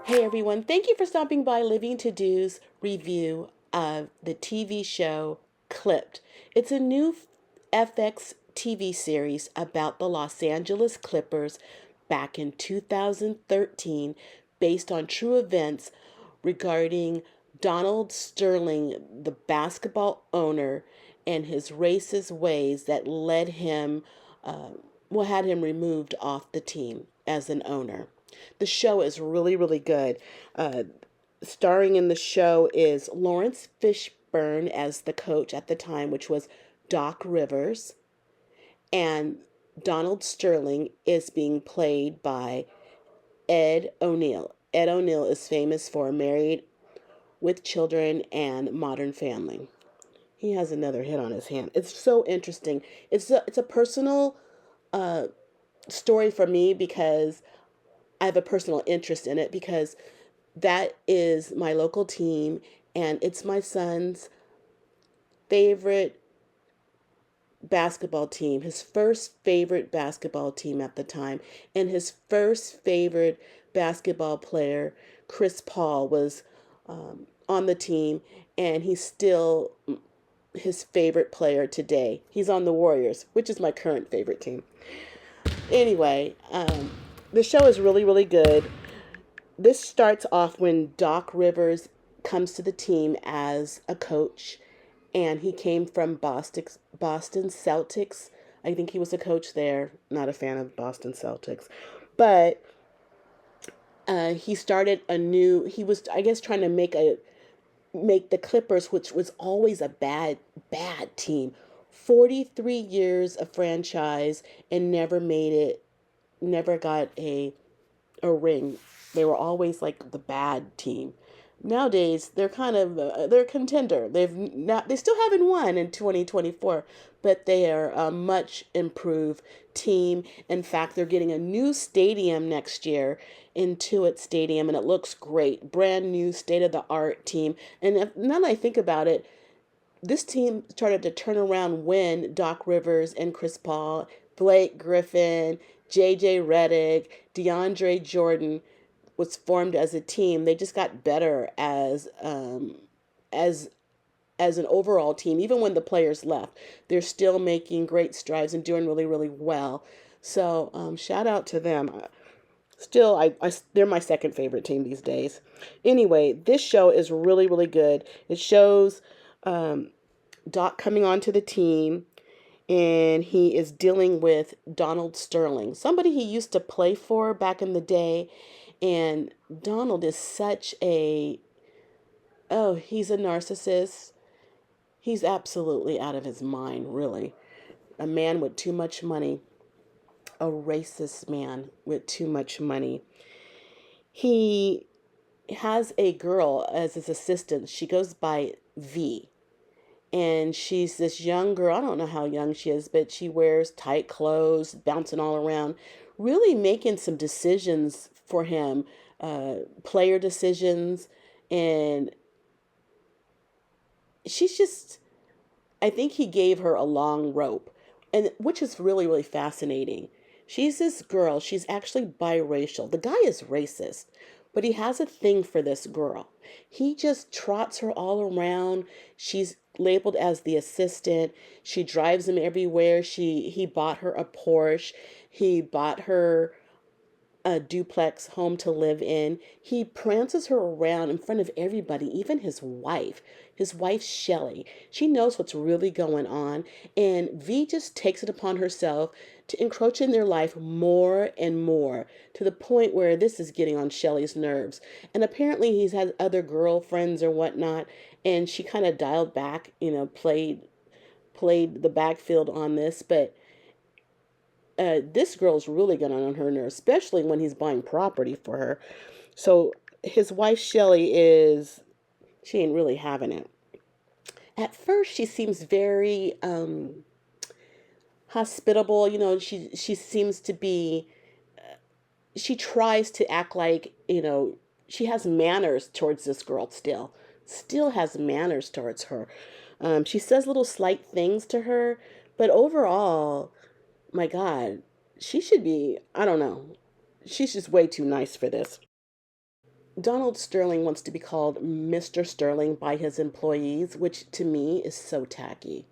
Hey everyone, thank you for stopping by Living To Do's review of the TV show Clipped. It's a new FX TV series about the Los Angeles Clippers back in 2013 based on true events regarding Donald Sterling, the basketball owner, and his racist ways that led him, had him removed off the team as an owner. The show is really, really good. Uh, Starring in the show is Lawrence Fishburne as the coach at the time, which was Doc Rivers, and Donald Sterling is being played by Ed O'Neill. Ed O'Neill is famous for Married with Children and Modern Family. He has another hit on his hand. It's so interesting. It's a personal uh, story for me because I have a personal interest in it because that is my local team and it's my son's favorite basketball team, his first favorite basketball team at the time, and his first favorite basketball player, Chris Paul, was on the team, and he's still his favorite player today. He's on the Warriors, which is my current favorite team. Anyway, the show is really, really good. This starts off when Doc Rivers comes to the team as a coach, and he came from Boston Celtics. I think he was a coach there. Not a fan of Boston Celtics, but he started a new. He was, I guess, trying to make the Clippers, which was always a bad team. 43 years of franchise and never made it. Never got a ring. They were always like the bad team. Nowadays, they're kind of they're a contender. They still haven't won in 2024, but they are a much improved team. In fact, they're getting a new stadium next year, Intuit Stadium, and it looks great. Brand new state of the art team. And now that I think about it, this team started to turn around when Doc Rivers and Chris Paul, Blake Griffin, JJ Redick, DeAndre Jordan was formed as a team. They just got better as as an overall team. Even when the players left, they're still making great strides and doing really, really well. So shout out to them. Still, they're my second favorite team these days. Anyway, this show is really, really good. It shows um, Doc coming onto the team, and he is dealing with Donald Sterling, somebody he used to play for back in the day. And Donald is such a, oh, he's a narcissist. He's absolutely out of his mind, really. A man with too much money, a racist man with too much money. He has a girl as his assistant. She goes by V. And she's this young girl. I don't know how young she is, but she wears tight clothes, bouncing all around, really making some decisions for him, player decisions. And she's just, I think he gave her a long rope, and which is really, really fascinating. She's this girl, she's actually biracial. The guy is racist, but he has a thing for this girl. He just trots her all around. She's labeled as the assistant. She drives him everywhere. He bought her a Porsche. He bought her a duplex home to live in. He prances her around in front of everybody, even his wife. His wife, Shelly. She knows what's really going on. And V just takes it upon herself to encroach in their life more and more to the point where this is getting on Shelly's nerves. And apparently he's had other girlfriends or whatnot. And she kind of dialed back, played the backfield on this. But this girl's really getting on her nerves, especially when he's buying property for her. So his wife Shelly she ain't really having it. At first, she seems very hospitable. She seems to be. She tries to act like she has manners towards this girl. Still has manners towards her. She says little slight things to her, but overall, my God, she should be, I don't know. She's just way too nice for this. Donald Sterling wants to be called Mr. Sterling by his employees, which to me is so tacky.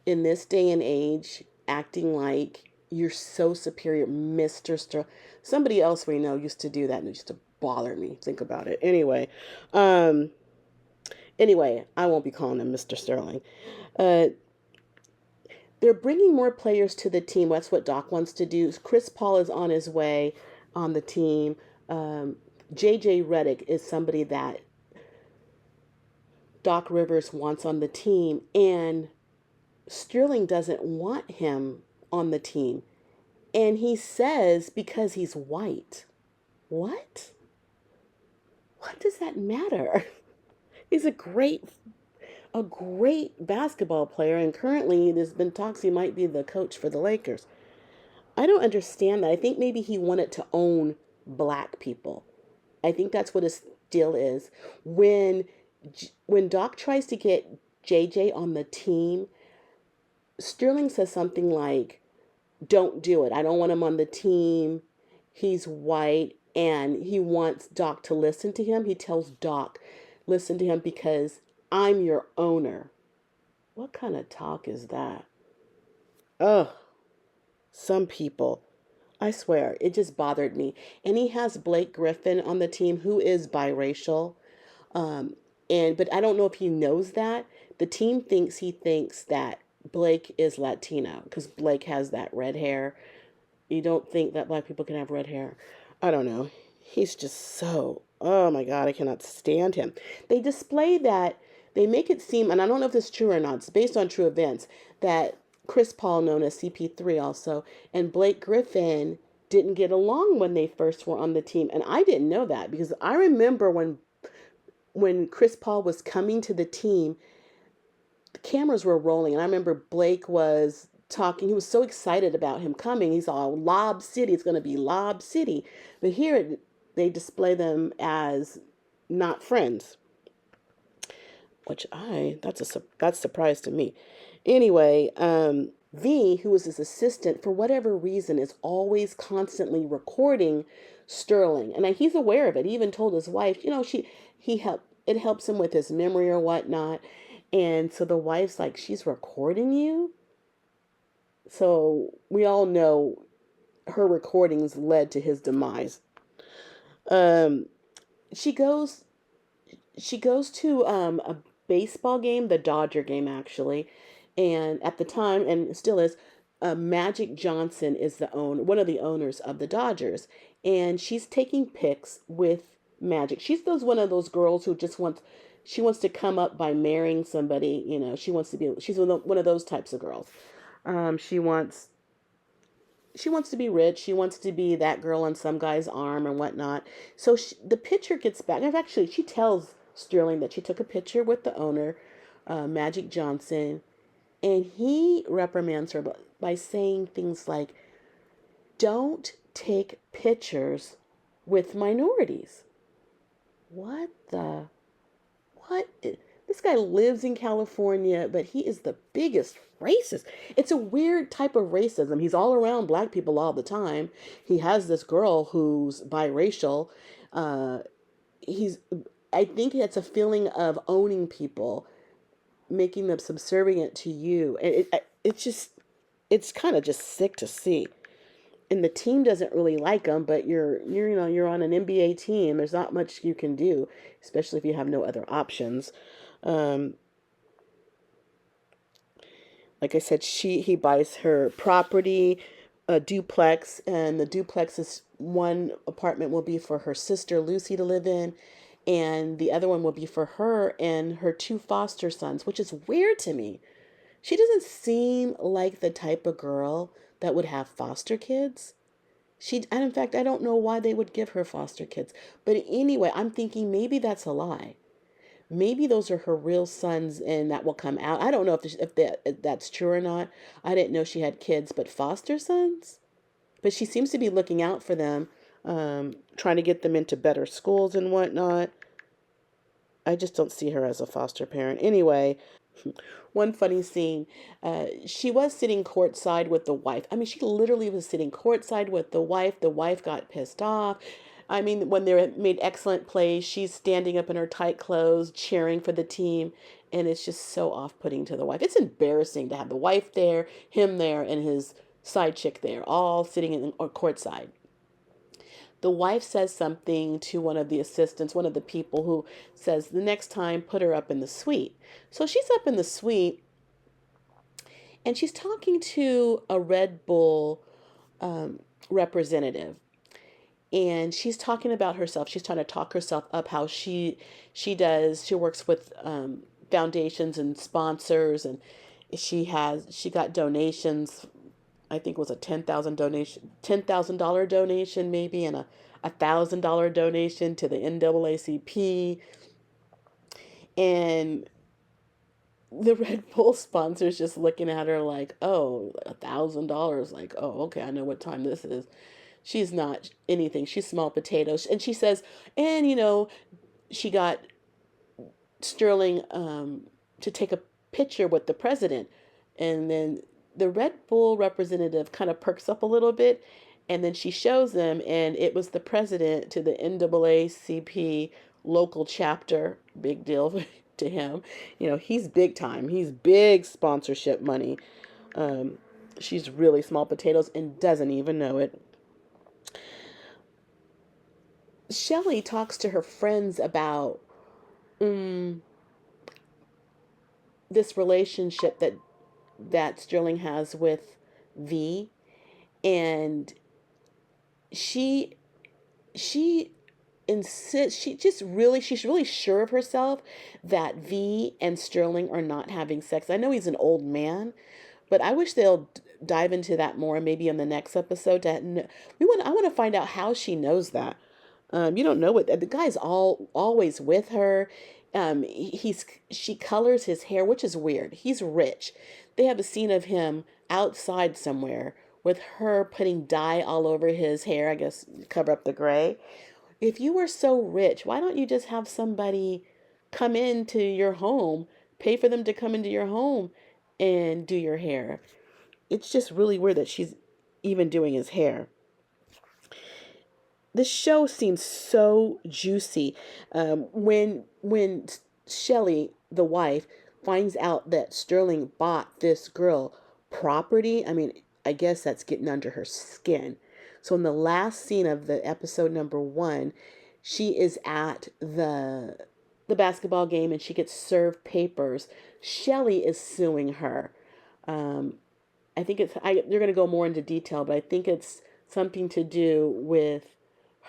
In this day and age, acting like you're so superior, Mr. Sterling. Somebody else we know used to do that and it used to bother me. Think about it. Um, anyway, I won't be calling him Mr. Sterling. Uh, they're bringing more players to the team. That's what Doc wants to do. Chris Paul is on his way on the team. Um, JJ Redick is somebody that Doc Rivers wants on the team, and Sterling doesn't want him on the team. And he says because he's white. What? What does that matter? He's a great basketball player, and currently there's been talks he might be the coach for the Lakers. I don't understand that. I think maybe he wanted to own black people. I think that's what his deal is. When when Doc tries to get JJ on the team, Sterling says something like, "Don't do it. I don't want him on the team. He's white." And he wants Doc to listen to him. He tells Doc, "Listen to him because I'm your owner." What kind of talk is that? Ugh, some people. I swear, it just bothered me. And he has Blake Griffin on the team who is biracial. Um, but I don't know if he knows that. The team thinks that Blake is Latino because Blake has that red hair. You don't think that black people can have red hair. I don't know. He's just so, oh my God, I cannot stand him. They display that, they make it seem, and I don't know if this is true or not, it's based on true events, that Chris Paul, known as CP3 also, and Blake Griffin didn't get along when they first were on the team. And I didn't know that because I remember when Chris Paul was coming to the team, the cameras were rolling, and I remember Blake was talking. He was so excited about him coming. He's all Lob City. It's going to be Lob City. But here they display them as not friends, which that's surprise to me. Anyway, V, who was his assistant, for whatever reason, is always constantly recording Sterling, and he's aware of it. He even told his wife, he helped. It helps him with his memory or whatnot. And so the wife's like, she's recording you. So we all know her recordings led to his demise. Um, she goes she goes to a baseball game, the Dodger game actually, and at the time, and still is, Magic Johnson is one of the owners of the Dodgers, and she's taking pics with Magic. She's one of those girls who just wants to come up by marrying somebody. She's one of those types of girls. She wants to be rich. She wants to be that girl on some guy's arm and whatnot. So the picture gets back. Actually, she tells Sterling that she took a picture with the owner, Magic Johnson, and he reprimands her by saying things like, "Don't take pictures with minorities." What the? What? This guy lives in California, but he is the biggest racist. It's a weird type of racism. He's all around black people all the time. He has this girl who's biracial. Uh, he's, I think it's a feeling of owning people, making them subservient to you. And it's kind of just sick to see. And the team doesn't really like him, but you're on an NBA team. There's not much you can do, especially if you have no other options. Um, like I said, he buys her property, a duplex, and the duplex is one apartment will be for her sister Lucy to live in, and the other one will be for her and her two foster sons, which is weird to me. She doesn't seem like the type of girl that would have foster kids. And in fact, I don't know why they would give her foster kids. But anyway, I'm thinking maybe that's a lie. Maybe those are her real sons, and that will come out. I don't know if that's true or not. I didn't know she had kids, but foster sons. But she seems to be looking out for them, trying to get them into better schools and whatnot. I just don't see her as a foster parent. Anyway, one funny scene, she was sitting courtside with the wife. I mean, she literally was sitting courtside with the wife. The wife got pissed off. I mean, when they made excellent plays, she's standing up in her tight clothes, cheering for the team, and it's just so off-putting to the wife. It's embarrassing to have the wife there, him there, and his side chick there, all sitting in or courtside. The wife says something to one of the assistants, one of the people, who says, the next time, put her up in the suite. So she's up in the suite, and she's talking to a Red Bull representative, and she's talking about herself. She's trying to talk herself up, how she works with foundations and sponsors, and she got donations. I think it was a $10,000 donation maybe, and a $1,000 donation to the NAACP. And the Red Bull sponsors just looking at her like, oh, $1,000, like, oh, okay, I know what time this is. She's not anything. She's small potatoes. And she says, and she got Sterling to take a picture with the president. And then the Red Bull representative kind of perks up a little bit. And then she shows them, and it was the president to the NAACP local chapter. Big deal to him. He's big time. He's big sponsorship money. She's really small potatoes and doesn't even know it. Shelley talks to her friends about this relationship that Sterling has with V, and she insists, she's really sure of herself that V and Sterling are not having sex. I know he's an old man, but I wish they'll dive into that more, maybe in the next episode. I want to find out how she knows that. You don't know what the guy's always with her. She colors his hair, which is weird. He's rich. They have a scene of him outside somewhere with her putting dye all over his hair, I guess, cover up the gray. If you were so rich, why don't you just have somebody come into your home, pay for them to come into your home and do your hair? It's just really weird that she's even doing his hair. This show seems so juicy. When Shelley, the wife, finds out that Sterling bought this girl property, I mean, I guess that's getting under her skin. So in the last scene of the episode number 1, she is at the basketball game, and she gets served papers. Shelley is suing her. I think they're going to go more into detail, but I think it's something to do with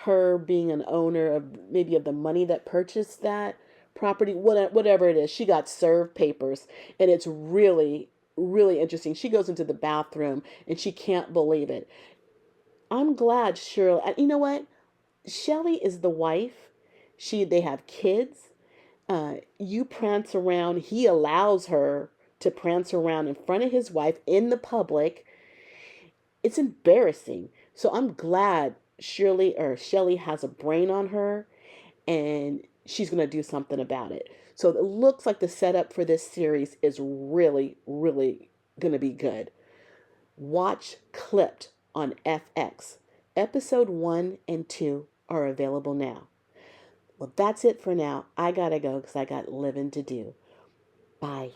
her being an owner of the money that purchased that property, whatever it is. She got served papers, and it's really, really interesting. She goes into the bathroom and she can't believe it. I'm glad Shirley, you know what? Shelley is the wife. They have kids. You prance around. He allows her to prance around in front of his wife in the public. It's embarrassing. So I'm glad Shelley has a brain on her, and she's going to do something about it. So it looks like the setup for this series is really, really going to be good. Watch Clipped on FX. Episode 1 and 2 are available now. Well, that's it for now. I gotta go because I got living to do. Bye.